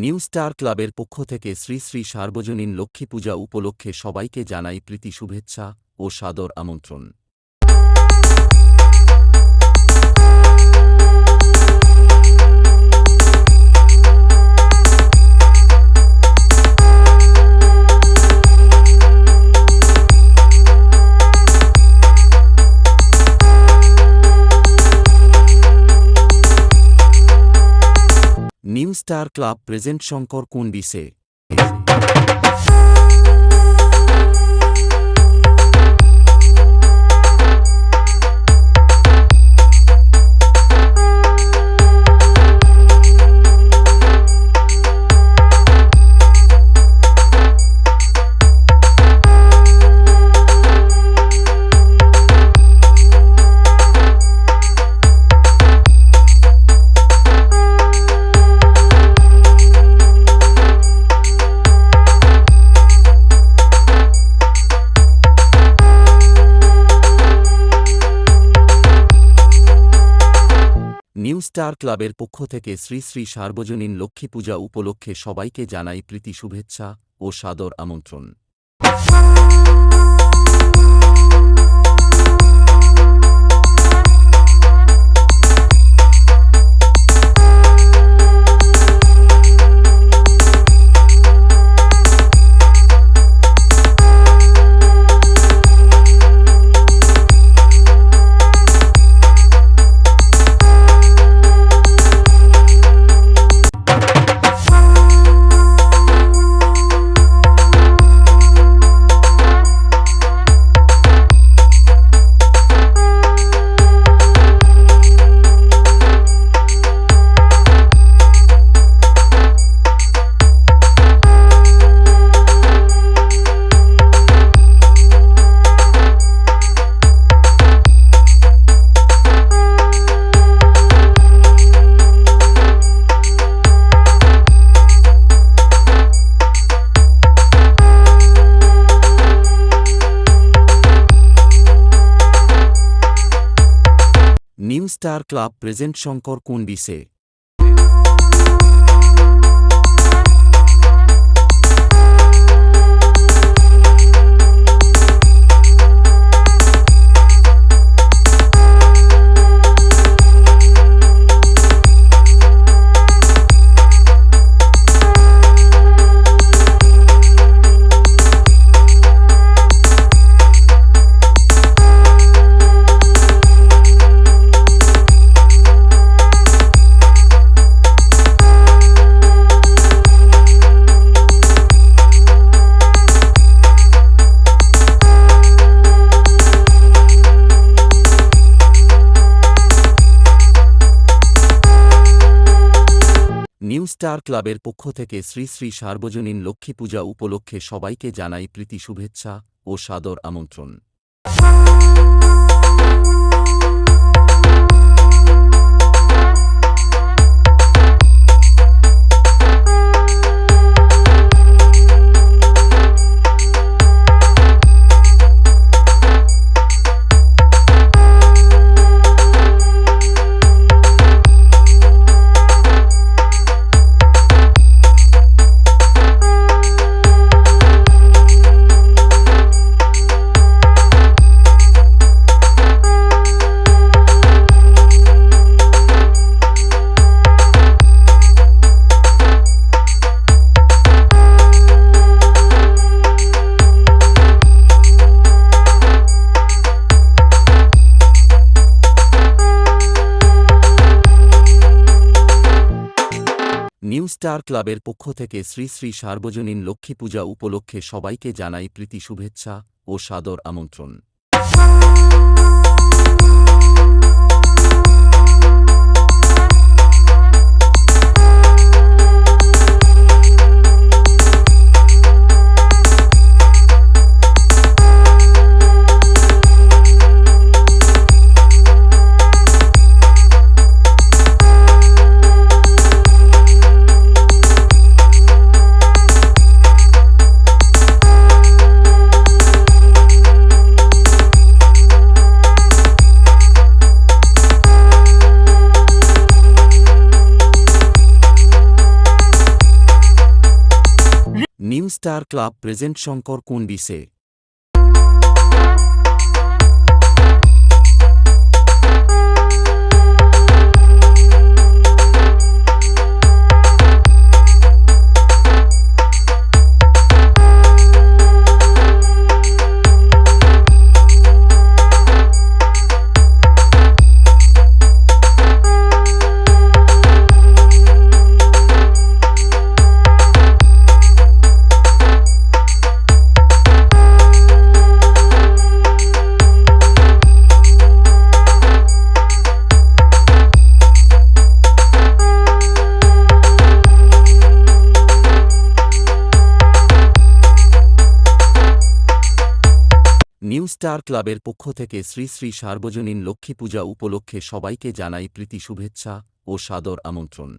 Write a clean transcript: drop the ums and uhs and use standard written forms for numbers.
New star ক্লাবের পক্ষ থেকে শ্রী শ্রী সার্বজনীন লক্ষ্মী পূজা উপলক্ষে সবাইকে জানাই প্রীতি শুভেচ্ছা ও সাদর আমন্ত্রণ। New star club present Shankar Kundi সে নিউ স্টার ক্লাবের পক্ষ থেকে শ্রী শ্রী সার্বজনীন লক্ষ্মী পূজা উপলক্ষে সবাইকে জানাই প্রীতি শুভেচ্ছা ও সাদর আমন্ত্রণ। New star club present Shankar Kundi সে নিউ স্টার ক্লাবের পক্ষ থেকে শ্রী শ্রী সার্বজনীন লক্ষ্মী পূজা উপলক্ষে সবাইকে জানাই প্রীতি শুভেচ্ছা ও সাদর আমন্ত্রণ। স্টার ক্লাবের পক্ষ থেকে শ্রী শ্রী সার্বজনীন লক্ষ্মী পূজা উপলক্ষে সবাইকে জানাই প্রীতি শুভেচ্ছা ও সাদর আমন্ত্রণ। New star club present Shankar Kundi সে। নিউ স্টার ক্লাবের পক্ষ থেকে শ্রী শ্রী সার্বজনীন লক্ষ্মী পূজা উপলক্ষে সবাইকে জানাই প্রীতি শুভেচ্ছা ও সাদর আমন্ত্রণ।